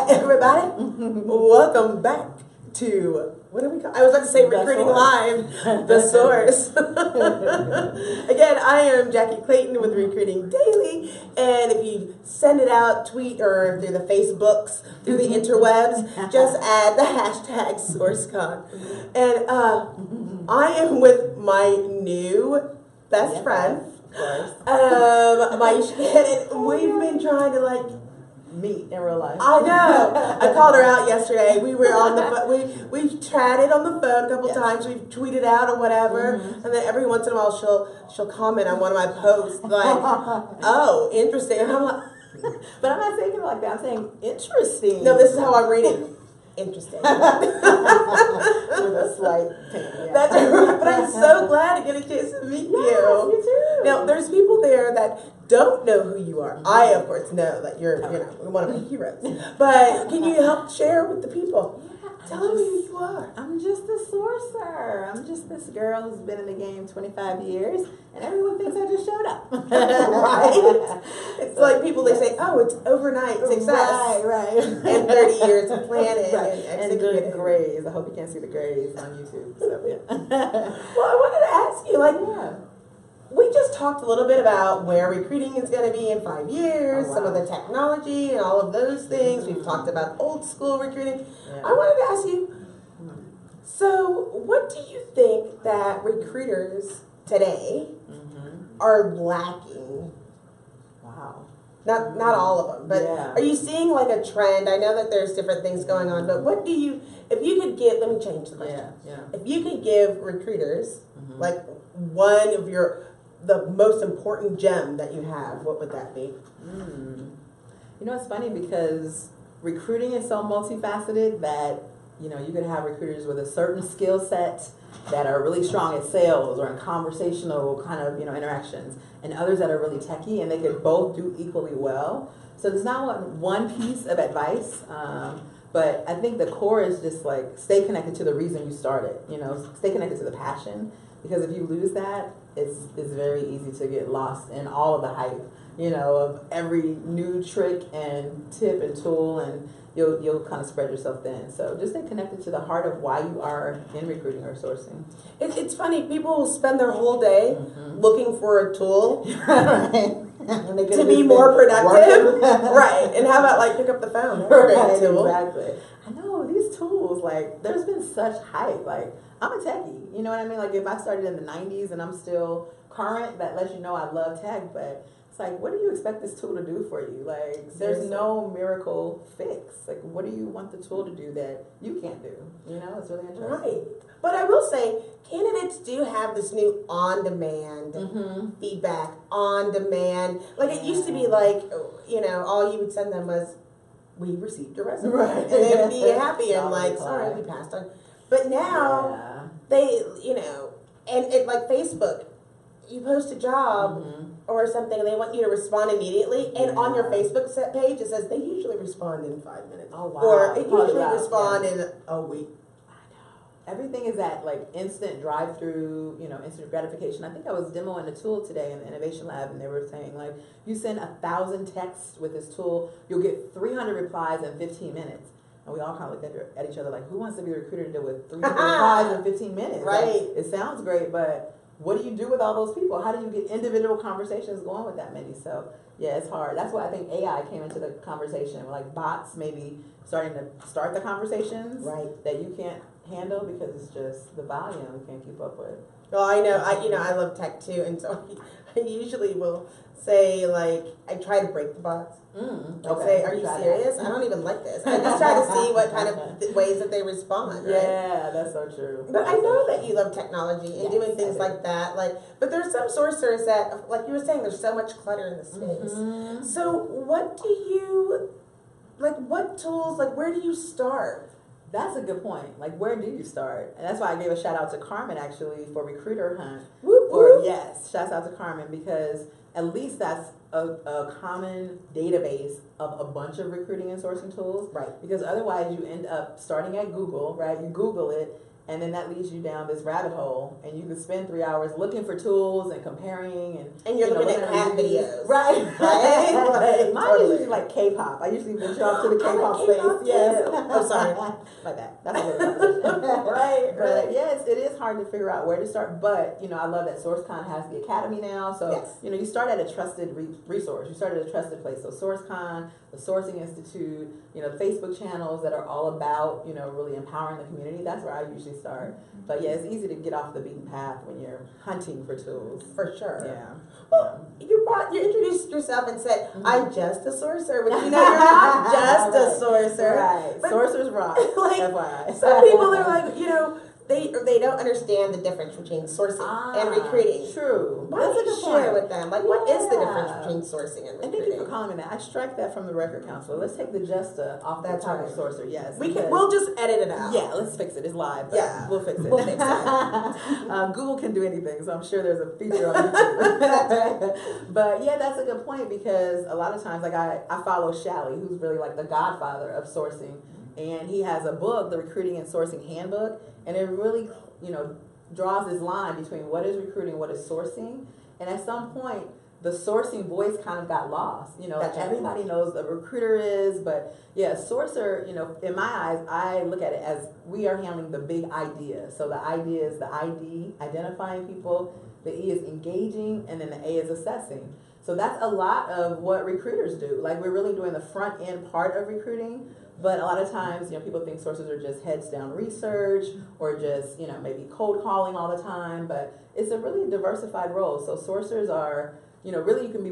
Everybody, welcome back to, what do we call, I was about to say Recruiting Live, the source. Again, I am Jackie Clayton with Recruiting Daily, and if you send it out, tweet, or through the Facebooks, through the interwebs, just add the hashtag SourceCon. And I am with my new best friend, Maisha, and we've been trying to meet in real life. I know. I called her out yesterday. We were on the we chatted on the phone a couple times. We've tweeted out or whatever, and then every once in a while she'll comment on one of my posts like, "Oh, interesting." And I'm like, but I'm not saying it like that. I'm saying interesting. No, this is how I'm reading. Interesting. With a slight yeah. That's right. But I'm so glad to get a chance to meet you. Me too. Now, there's people there that don't know who you are. I, of course, know that you're, one of my heroes. But can you help share with the people? Tell them who you are. I'm just a sourcer. I'm just this girl who's been in the game 25 years, and everyone thinks I just showed up. Right? It's like people, they say, oh, it's overnight success. Right. And 30 years of planning and executing. And good grades. I hope you can't see the grades on YouTube. So, yeah. Well, I wanted to ask you, we just talked a little bit about where recruiting is going to be in 5 years, some of the technology and all of those things. We've talked about old school recruiting. Yeah. I wanted to ask you, so what do you think that recruiters today are lacking? Wow. Not all of them, but are you seeing like a trend? I know that there's different things going on, but what do you, if you could give, let me change the question. If you could give recruiters like one of the most important gem that you have, what would that be? You know, it's funny because recruiting is so multifaceted that, you could have recruiters with a certain skill set that are really strong at sales or in conversational kind of, interactions, and others that are really techie, and they could both do equally well. So there's not one piece of advice, but I think the core is just like stay connected to the reason you started, stay connected to the passion, because if you lose that, it's very easy to get lost in all of the hype, of every new trick and tip and tool, and you'll kind of spread yourself thin. So just stay connected to the heart of why you are in recruiting or sourcing. It's funny, people will spend their whole day looking for a tool to be more productive. Right. And how about pick up the phone? Right, exactly. I know these tools, there's been such hype. I'm a techie, you know what I mean? If I started in the 90s and I'm still current, that lets you know I love tech, but it's what do you expect this tool to do for you? There's no miracle fix. What do you want the tool to do that you can't do? It's really interesting. Right. But I will say, candidates do have this new on-demand feedback, on-demand. It used to be all you would send them was, we received your resume. Right. And they would be happy and sorry, we passed on. But now, they, and it Facebook, you post a job or something and they want you to respond immediately, and on your Facebook page it says they usually respond in 5 minutes. Oh, wow. Or it usually respond in a week. I know. Everything is that instant drive-through, instant gratification. I think I was demoing a tool today in the Innovation Lab, and they were saying you send 1,000 texts with this tool, you'll get 300 replies in 15 minutes. And we all kind of looked at each other who wants to be a recruiter to deal with 300 replies in 15 minutes? Right. It sounds great, but what do you do with all those people? How do you get individual conversations going with that many? So, yeah, it's hard. That's why I think AI came into the conversation. Bots maybe starting to start the conversations that you can't handle because it's just the volume you can't keep up with. Well, I know. I love tech too, and so I usually will say I try to break the bots. I'll say, are you serious? I don't even like this. I just try to see what kind of ways that they respond. Right? Yeah, that's so true. But I know that you love technology and doing things like that. But there's some sourcers that, like you were saying, there's so much clutter in the space. So what do you what tools? Where do you start? That's a good point. Where do you start? And that's why I gave a shout out to Carmen actually for Recruiter Hunt. Yes, shouts out to Carmen, because at least that's a common database of a bunch of recruiting and sourcing tools. Right. Because otherwise you end up starting at Google, right? You Google it, and then that leads you down this rabbit hole, and you can spend 3 hours looking for tools and comparing, and you're looking at cat videos, right? Right. Mine Totally. is usually like K-pop. I usually venture off to the K-pop like space. K-pop Yes. Oh, sorry. My bad. That's a little conversation. Right. But yes, it is hard to figure out where to start. But I love that SourceCon has the academy now. So Yes. you start at a trusted resource. You start at a trusted place. So SourceCon, the Sourcing Institute, the Facebook channels that are all about really empowering the community. That's where I usually start. But yeah, it's easy to get off the beaten path when you're hunting for tools. For sure. Yeah. Well, you introduced yourself and said, I'm just a sourcer, but you're not just a sourcer. Right. But Sourcers rock. like, FYI. some people are like, they don't understand the difference between sourcing and recruiting. True. Why don't you share with them? Like, what is the difference Yeah. between sourcing and And recruiting? thank you for calling me that. I strike that from the record council. Let's take the Justa off the That's topic right. sorcerer. Yes. We'll just edit it out. Yeah, let's fix it. It's live. But Yeah. we'll fix it. We'll fix it. Google can do anything, so I'm sure there's a feature on YouTube. But yeah, that's a good point because a lot of times, like I follow Shally, who's really like the godfather of sourcing, and he has a book, the Recruiting and Sourcing Handbook, and it really draws this line between what is recruiting, what is sourcing, and at some point the sourcing voice kind of got lost. That's right. Everybody knows the recruiter is, but yeah, sourcer, in my eyes, I look at it as we are handling the big idea. So the idea is the ID, identifying people, the E is engaging, and then the A is assessing. So that's a lot of what recruiters do. Like we're really doing the front end part of recruiting, but a lot of times, people think sources are just heads down research or just, maybe cold calling all the time, but it's a really diversified role. So sourcers are, really you can be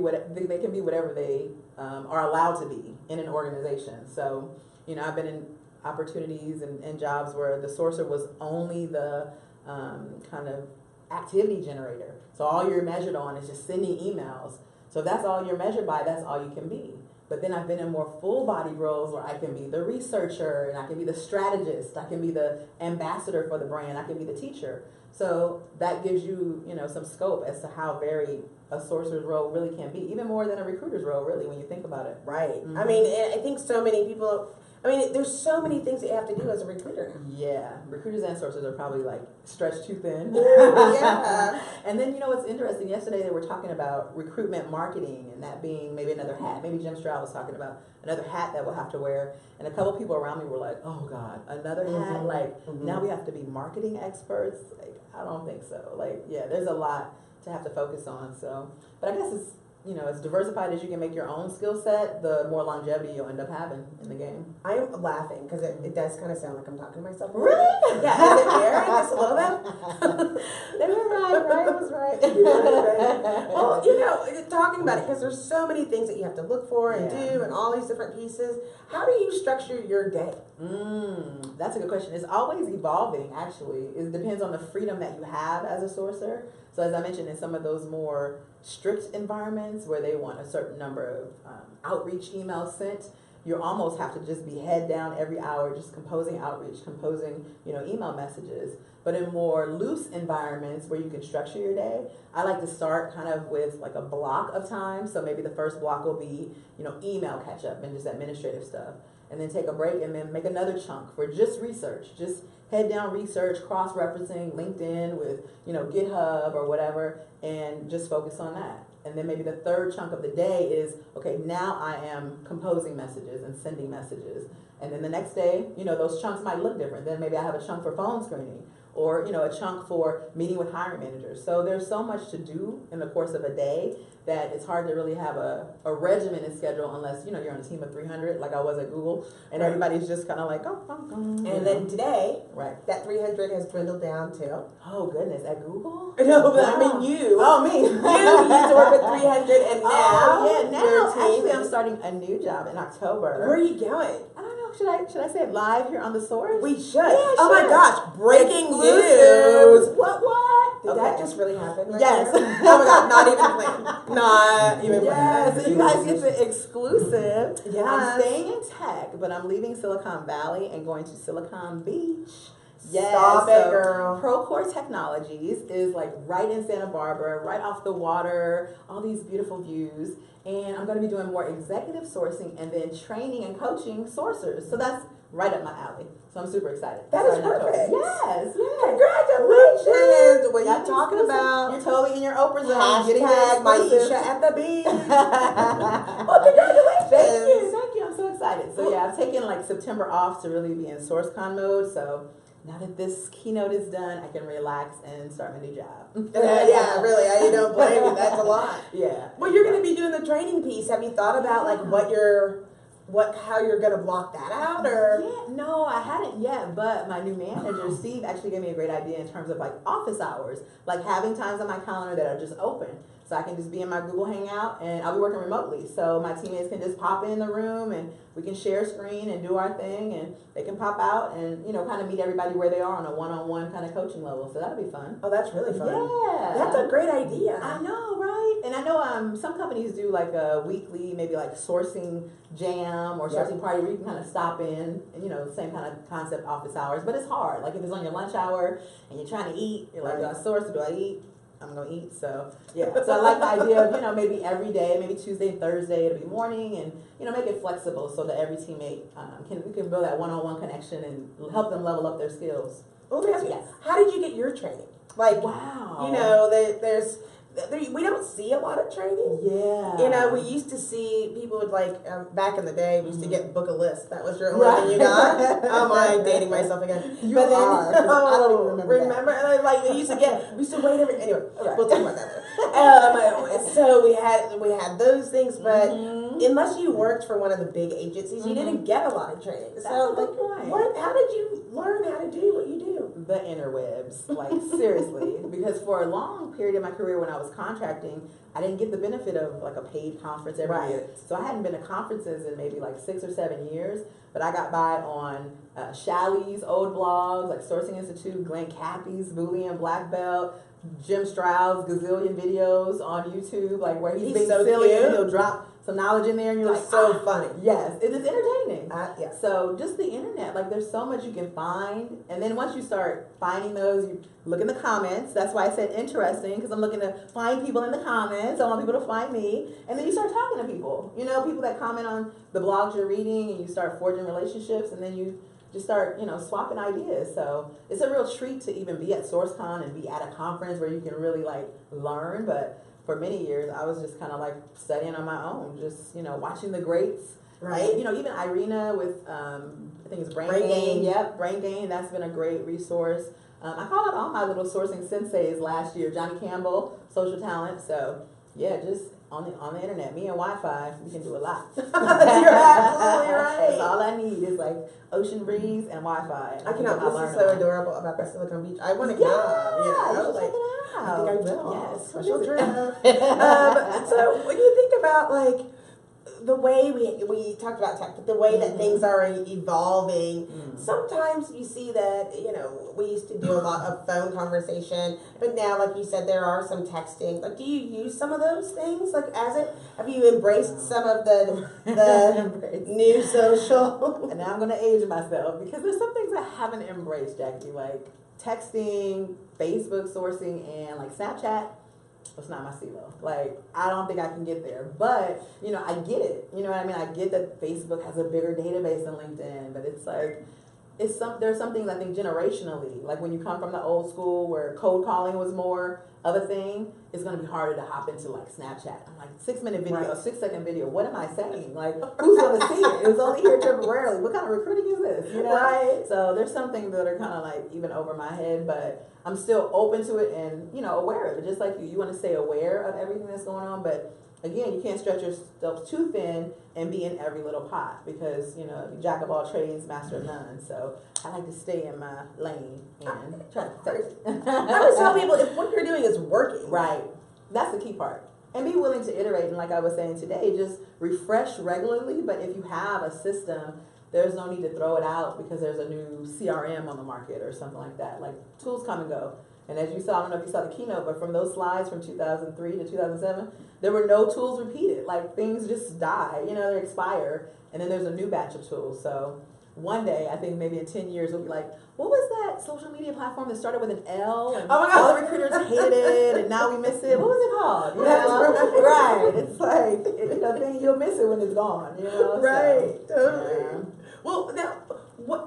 they can be whatever they are allowed to be in an organization. So, I've been in opportunities and jobs where the sourcer was only the kind of activity generator. So all you're measured on is just sending emails. So if that's all you're measured by, that's all you can be. But then I've been in more full-bodied roles where I can be the researcher, and I can be the strategist, I can be the ambassador for the brand, I can be the teacher. So that gives you, some scope as to how varied a sourcer's role really can be, even more than a recruiter's role, really, when you think about it. Right. Mm-hmm. I mean, I think so many people. There's so many things that you have to do as a recruiter now. Yeah, recruiters and sources are probably like stretched too thin. Yeah. And then what's interesting, yesterday they were talking about recruitment marketing and that being maybe another hat. Maybe Jim Stroud was talking about another hat that we'll have to wear. And a couple people around me were like, oh God, another hat? Mm-hmm. Like Mm-hmm. now we have to be marketing experts? Like I don't think so. Like yeah, there's a lot to have to focus on. So, but I guess it's as diversified as you can make your own skill set, the more longevity you'll end up having in the game. I'm laughing because it does kind of sound like I'm talking to myself. Really? Yeah, is it fair? Just a little bit? They were right. Ryan was right. Well, talking about it, because there's so many things that you have to look for and Yeah. do and all these different pieces. How do you structure your day? That's a good question. It's always evolving, actually. It depends on the freedom that you have as a sourcer. So as I mentioned, in some of those more strict environments where they want a certain number of outreach emails sent, you almost have to just be head down every hour, just composing outreach, composing, email messages. But in more loose environments where you can structure your day, I like to start kind of with like a block of time. So maybe the first block will be, email catch up and just administrative stuff. And then take a break and then make another chunk for just research. Just head down research, cross-referencing LinkedIn with, GitHub or whatever, and just focus on that. And then maybe the third chunk of the day is, okay, now I am composing messages and sending messages. And then the next day, those chunks might look different. Then maybe I have a chunk for phone screening or, a chunk for meeting with hiring managers. So there's so much to do in the course of a day that it's hard to really have a regimented schedule unless, you're on a team of 300 like I was at Google and everybody's just kind of like, And then today, right. that 300 has dwindled down to... Oh, goodness, at Google? No, but Wow. I mean you. Oh, me. You used to work with 300 and now... Oh, yeah, your now team actually I'm is- starting a new job in October. Where are you going? I don't know, should I say it live here on The Source? We should. Yeah, Oh my sure. gosh, breaking Exclusive. news. What? Did that just really happen? Right Yes. there? Oh my god, not even planned. Not even planned. Yes, so you guys get the exclusive. Yes. I'm staying in tech, but I'm leaving Silicon Valley and going to Silicon Beach. Yes, Stop it, girl. Procore Technologies is like right in Santa Barbara, right off the water, all these beautiful views. And I'm going to be doing more executive sourcing and then training and coaching sourcers. So that's right up my alley. So I'm super excited. That is perfect. Yes, yes. Congratulations. What are you talking about? You're totally in your Oprah zone. Hashtag Maisha at the beach. Well, congratulations. Thank you. I'm so excited. So yeah, I've taken like September off to really be in SourceCon mode. So now that this keynote is done, I can relax and start my new job. Yeah, really. I don't blame you. That's a lot. Yeah. Well, you're going to be doing the training piece. Have you thought about like how you're going to block that out, or? Yeah, no, I hadn't yet, but my new manager, Steve, actually gave me a great idea in terms of like office hours, like having times on my calendar that are just open. So I can just be in my Google Hangout and I'll be working remotely. So my teammates can just pop in the room and we can share screen and do our thing, and they can pop out and, kind of meet everybody where they are on a one-on-one kind of coaching level. So that'll be fun. Oh, that's really fun. Yeah. That's a great idea. I know, right? And I know some companies do like a weekly, maybe like sourcing jam or sourcing party where you can kind of stop in and, same kind of concept office hours. But it's hard. Like if it's on your lunch hour and you're trying to eat, you're like, do I source or do I eat? I'm going to eat. So, yeah. So I like the idea of, maybe every day, maybe Tuesday, Thursday, it'll be morning, and, make it flexible so that every teammate can build that one-on-one connection and help them level up their skills. Well, let me ask you, how did you get your training? Like, wow. We don't see a lot of training. Yeah. We used to see people would back in the day, we used to book a list. That was your only thing you got. Oh, I'm dating myself again. I don't even remember that. We used to wait anyway, we'll talk about that later. So we had those things, but unless you worked for one of the big agencies, you didn't get a lot of training. That's a good point. How did you learn how to do what you do? The interwebs, seriously. Because for a long period of my career when I was contracting, I didn't get the benefit of like a paid conference every year. So I hadn't been to conferences in maybe 6 or 7 years, but I got by on Shalley's old blogs, like Sourcing Institute, Glenn Cappy's Boolean Black Belt, Jim Stroud's gazillion videos on YouTube, where he's being so silly and he'll drop some knowledge in there and you're so funny. Yes, it is entertaining. Yes. So just the internet, there's so much you can find, and then once you start finding those, you look in the comments. That's why I said interesting, because I'm looking to find people in the comments. I want people to find me, and then you start talking to people. People that comment on the blogs you're reading, and you start forging relationships, and then you just start, swapping ideas. So it's a real treat to even be at SourceCon and be at a conference where you can really learn. But for many years, I was just kind of studying on my own, just, watching the greats. Right. Even Irina with, I think it's Brain Gain. Yep, Brain Gain. That's been a great resource. I called out all my little sourcing senseis last year. Johnny Campbell, Social Talent. So, yeah, just on the internet, me and Wi-Fi, we can do a lot. You're absolutely right. That's all I need is ocean breeze and Wi-Fi. I cannot. This is so adorable about the Silicon Beach. I want to come. Check it out. I think I will. Yes. Special trip. So when you think about the way we talked about tech, but the way that things are evolving, sometimes you see that, we used to do a lot of phone conversation, but now, like you said, there are some texting. Do you use some of those things? Have you embraced some of the new social? And now I'm going to age myself, because there's some things I haven't embraced, Jackie, like texting, Facebook sourcing, and Snapchat. It's not my CeeLo. I don't think I can get there. But, I get it. You know what I mean? I get that Facebook has a bigger database than LinkedIn, but there's some things I think generationally, when you come from the old school where cold calling was more of a thing, it's going to be harder to hop into Snapchat. I'm 6-minute video, a 6-second video. What am I saying? Who's going to see it? It's only here temporarily. What kind of recruiting is this? Right. So there's some things that are kind of even over my head, but I'm still open to it and, aware of it. Just like you want to stay aware of everything that's going on, but again, you can't stretch yourself too thin and be in every little pot, because, jack of all trades, master of none. So I like to stay in my lane and try to protect it. I always tell people, if what you're doing is working. Right. That's the key part. And be willing to iterate. And like I was saying today, just refresh regularly. But if you have a system, there's no need to throw it out because there's a new CRM on the market or something like that. Tools come and go. And as you saw, I don't know if you saw the keynote, but from those slides from 2003 to 2007, there were no tools repeated. Things just die, they expire, and then there's a new batch of tools. So one day, I think maybe in 10 years, we'll be like, what was that social media platform that started with an L? And Oh my God. all the recruiters hated it, and now we miss it. What was it called? You know? Right. It's like, thing you'll miss it when it's gone. You know? Right. So, Totally. yeah. Well, now,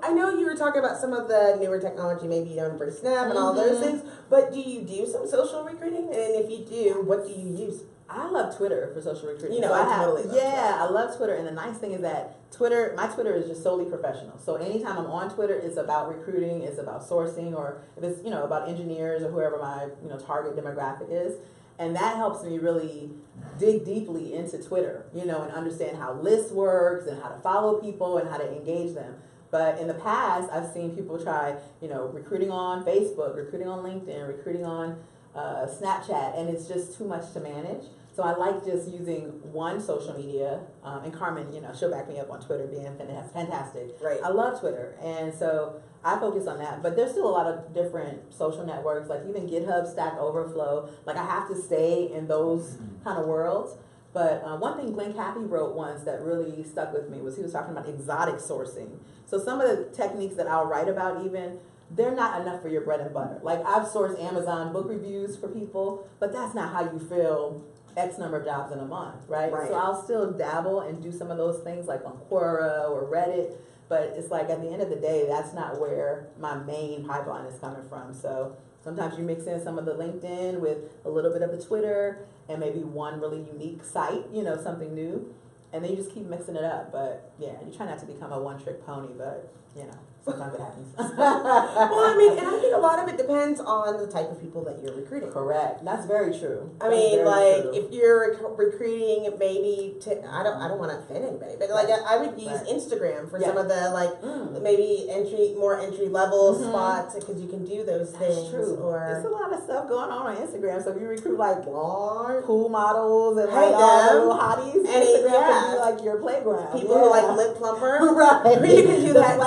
I know you were talking about some of the newer technology. Maybe you don't embrace Snap and all those things. But do you do some social recruiting? And if you do, what do you use? I love Twitter for social recruiting. You know, so I totally love Twitter. I love Twitter. And the nice thing is that my Twitter is just solely professional. So anytime I'm on Twitter, it's about recruiting, it's about sourcing, or if it's, about engineers or whoever my, target demographic is. And that helps me really dig deeply into Twitter, and understand how lists works and how to follow people and how to engage them. But in the past, I've seen people try, recruiting on Facebook, recruiting on LinkedIn, recruiting on Snapchat, and it's just too much to manage. So I like just using one social media, and Carmen, she'll back me up on Twitter being fantastic. Right. I love Twitter, and so I focus on that. But there's still a lot of different social networks, like even GitHub, Stack Overflow. Like I have to stay in those kind of worlds. But one thing Glenn Cappy wrote once that really stuck with me was he was talking about exotic sourcing. So some of the techniques that I'll write about even, they're not enough for your bread and butter. Like I've sourced Amazon book reviews for people, but that's not how you fill X number of jobs in a month, right? So I'll still dabble and do some of those things like on Quora or Reddit, but it's like at the end of the day, that's not where my main pipeline is coming from. So sometimes you mix in some of the LinkedIn with a little bit of the Twitter and maybe one really unique site, something new, and then you just keep mixing it up. But yeah, you try not to become a one-trick pony, but sometimes it happens. Well, I mean, and I think a lot of it depends on the type of people that you're recruiting. Correct. That's very true. I mean, like if you're recruiting, maybe I don't want to offend anybody, but like I would use Instagram for some of the maybe more entry level spots because you can do those things. True. Or there's a lot of stuff going on Instagram. So if you recruit like pool models and like all the little hotties, and Instagram can be like your playground. People who like lip plumper, right? You can do that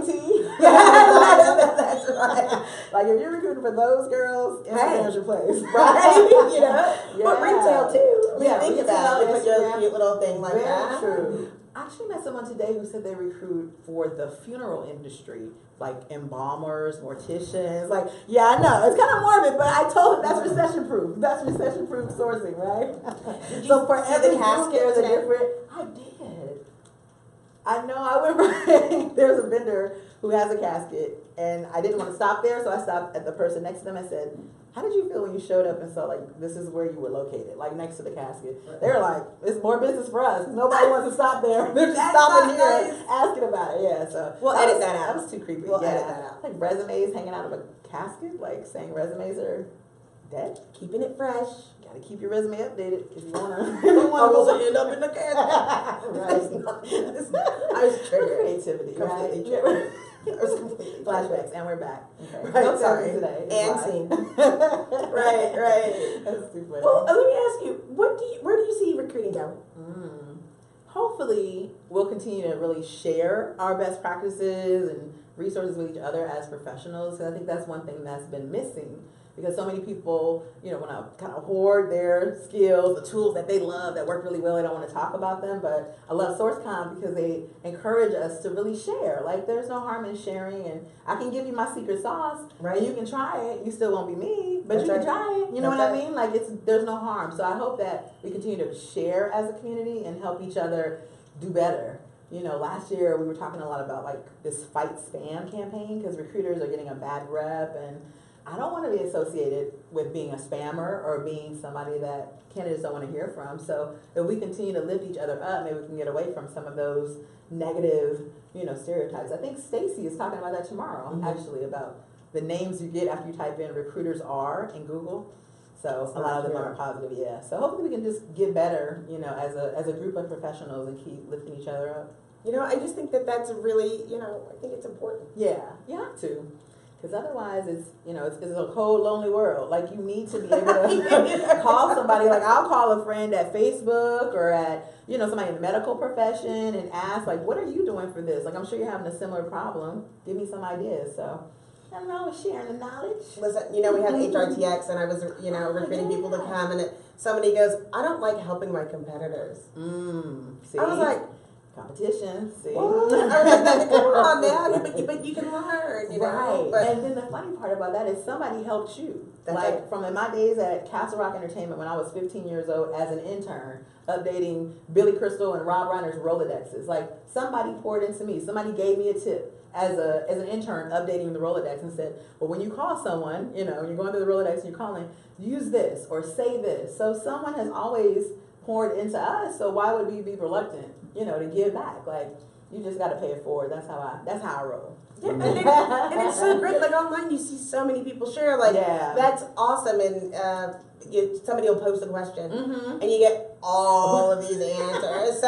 too. That's right. Like if you're recruiting for those girls, Instagram's your place, right? But retail too. Think about it. Put your cute little thing like that. True. I actually met someone today who said they recruit for the funeral industry, like embalmers, morticians. Like, yeah, I know it's kind of morbid, but I told him that's recession proof. That's recession proof sourcing, right? So for every casket, there's a different. I did. I know. I went right. There's a vendor who has a casket, and I didn't want to stop there, so I stopped at the person next to them and said, how did you feel when you showed up and saw, like, this is where you were located, like, next to the casket? They were like, it's more business for us. Nobody wants to stop there. They're just stopping here asking about it. Yeah, so. We'll edit that out. That was too creepy. We'll edit that out. Like, resumes hanging out of a casket, like, saying resumes are dead. Keeping it fresh. Gotta keep your resume updated if you wanna. Almost end up in the casket. Right. I was triggered. Creativity, Completely right? triggered. I was completely Flashbacks, and we're back. Okay. Right, No sorry. today. And scene. Right. That's too funny. Well, let me ask you, where do you see recruiting going? Hopefully, we'll continue to really share our best practices and resources with each other as professionals, because I think that's one thing that's been missing. Because so many people, want to kind of hoard their skills, the tools that they love that work really well. They don't want to talk about them. But I love SourceCon because they encourage us to really share. Like, there's no harm in sharing. And I can give you my secret sauce. Right. And you can try it. You still won't be me, but That's you right. can try it. You know That's what right. I mean? Like, there's no harm. So I hope that we continue to share as a community and help each other do better. Last year we were talking a lot about, like, this fight spam campaign because recruiters are getting a bad rep, and I don't want to be associated with being a spammer or being somebody that candidates don't want to hear from. So if we continue to lift each other up, maybe we can get away from some of those negative, stereotypes. I think Stacy is talking about that tomorrow, actually, about the names you get after you type in recruiters are in Google. So a lot of them are positive, yeah. So hopefully we can just get better, as a group of professionals and keep lifting each other up. I just think that that's really, I think it's important. Yeah, you have to. Because otherwise, it's a cold, lonely world. Like, you need to be able to call somebody. Like, I'll call a friend at Facebook or at, somebody in the medical profession and ask, like, what are you doing for this? Like, I'm sure you're having a similar problem. Give me some ideas. So, nothing wrong with sharing the knowledge. Listen, we have HRTX, and I was, recruiting people to come, and somebody goes, I don't like helping my competitors. See? I was like, Competition, see? What? I was like, come on now, but you can learn, you know? Right. But, And then the funny part about that is somebody helped you. That's like right. from in my days at Castle Rock Entertainment when I was 15 years old as an intern, updating Billy Crystal and Rob Reiner's Rolodexes. Like somebody poured into me. Somebody gave me a tip as an intern updating the Rolodex and said, well, when you call someone, you know, you're going through the Rolodex and you're calling, use this or say this. So someone has always poured into us. So why would we be reluctant, you know, to give back? Like you just got to pay it forward. That's how I roll. yeah, and it's so great. Like online, you see so many people share. Like that's awesome. And somebody will post a question, and you get all of these answers.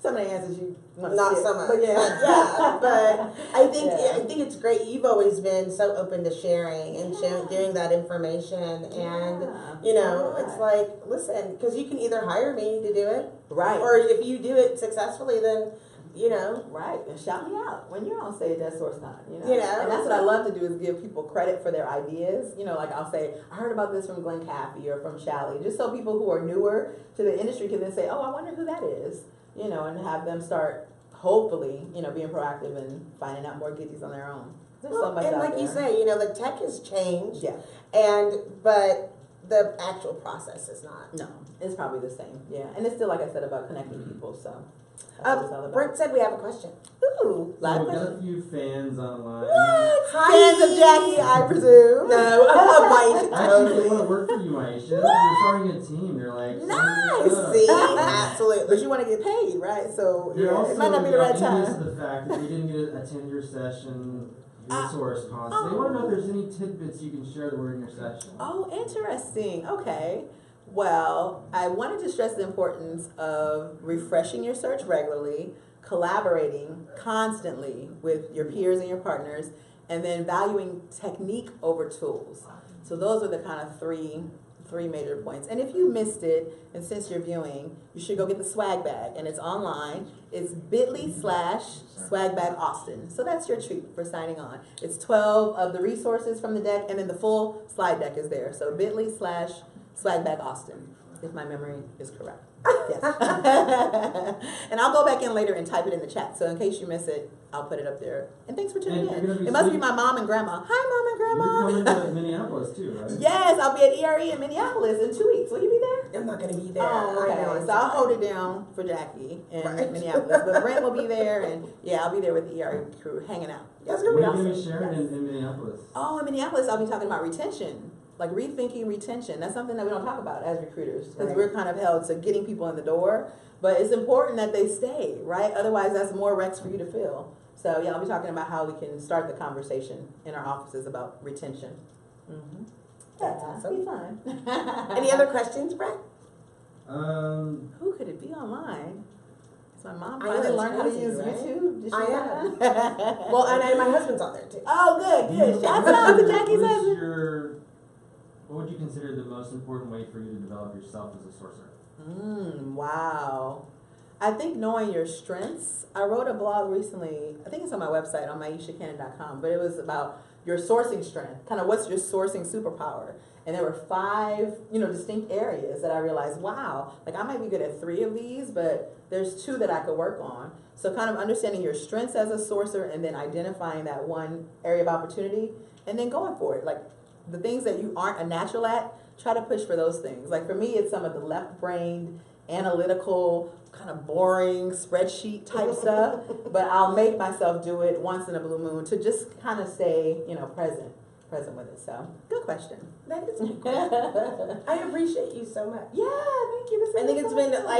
Some of the answers you not so much. But yeah. But I think it's great. You've always been so open to sharing and sharing that information. And you know, it's like listen, because you can either hire me to do it, right, or if you do it successfully, then. You know, right, and shout me out when you're on stage at SourceCon. You know, and that's what I love to do is give people credit for their ideas. You know, like I'll say, I heard about this from Glenn Caffey or from Shally, just so people who are newer to the industry can then say, oh, I wonder who that is. You know, and have them start hopefully, you know, being proactive and finding out more goodies on their own. There's so much and out like there. you say, you know, the tech has changed. Yeah. But the actual process is not. No, it's probably the same. Yeah, and it's still like I said about connecting people. So. Brent said we have a question. Ooh, live question. Got a few fans online. What? Fans of Jackye, I presume. No, of Maisha. Actually, they want to work for you, Maisha. They're starting a team. They're like, nice. See, absolutely. But you want to get paid, right? So also, it might not be the right time. To the fact that they didn't get to attend your session. Resource costs. They want to know if there's any tidbits you can share that were in your session. Oh, interesting. Okay. Well, I wanted to stress the importance of refreshing your search regularly, collaborating constantly with your peers and your partners, and then valuing technique over tools. So those are the kind of three major points. And if you missed it, and since you're viewing, you should go get the swag bag, and it's online. It's bit.ly/swagbagaustin. So that's your treat for signing on. It's 12 of the resources from the deck, and then the full slide deck is there. So bit.ly/swagbagaustin, if my memory is correct. Yes. And I'll go back in later and type it in the chat. So in case you miss it, I'll put it up there. And thanks for tuning in. It must be my mom and grandma. Hi, Mom and Grandma. You're coming to Minneapolis too, right? Yes, I'll be at ERE in Minneapolis in 2 weeks. Will you be there? I'm not going to be there. Oh, okay. So I'll hold it down for Jackye in Minneapolis. But Brent will be there, and I'll be there with the ERE crew hanging out. That's going to be awesome. What are you going to be sharing in Minneapolis? Oh, in Minneapolis, I'll be talking about retention. Like rethinking retention. That's something that we don't talk about as recruiters because we're kind of held to getting people in the door. But it's important that they stay, right? Otherwise, that's more recs for you to fill. So I'll be talking about how we can start the conversation in our offices about retention. Mm-hmm. That's awesome. It'll be fun. Any other questions, Brent? Who could it be online? Is my mom I know, finally it's learned how to crazy, use right? YouTube? Did she I learn? Well, and my husband's on there too. Oh, good. Shouts out to Jackie's husband. What would you consider the most important way for you to develop yourself as a sourcer? Wow. I think knowing your strengths. I wrote a blog recently, I think it's on my website on maishacannon.com, but it was about your sourcing strength. Kind of what's your sourcing superpower. And there were 5, distinct areas that I realized, wow, like I might be good at 3 of these, but there's 2 that I could work on. So kind of understanding your strengths as a sourcer and then identifying that one area of opportunity and then going for it. Like the things that you aren't a natural at, try to push for those things. Like for me, it's some of the left-brained, analytical, kind of boring spreadsheet type stuff, but I'll make myself do it once in a blue moon to just kind of stay, present with it. So, good question. That is a good question. I appreciate you so much. Yeah, thank you. I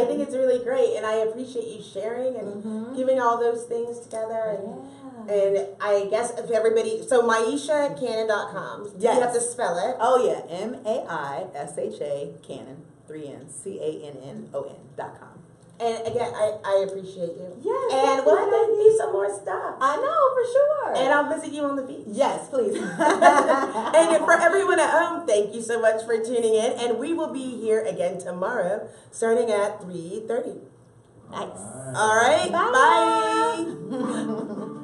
think it's really great, and I appreciate you sharing and giving all those things together. And I guess if everybody, so MaishaCannon.com. Yes. You have to spell it. Oh yeah, MAISHA Cannon, 3 N's, CANNON.com. And again, I appreciate you. Yes. And we'll have to do some more stuff. I know, for sure. And I'll visit you on the beach. Yes, please. And for everyone at home, thank you so much for tuning in. And we will be here again tomorrow, starting at 3:30. Nice. All right. Bye. Bye.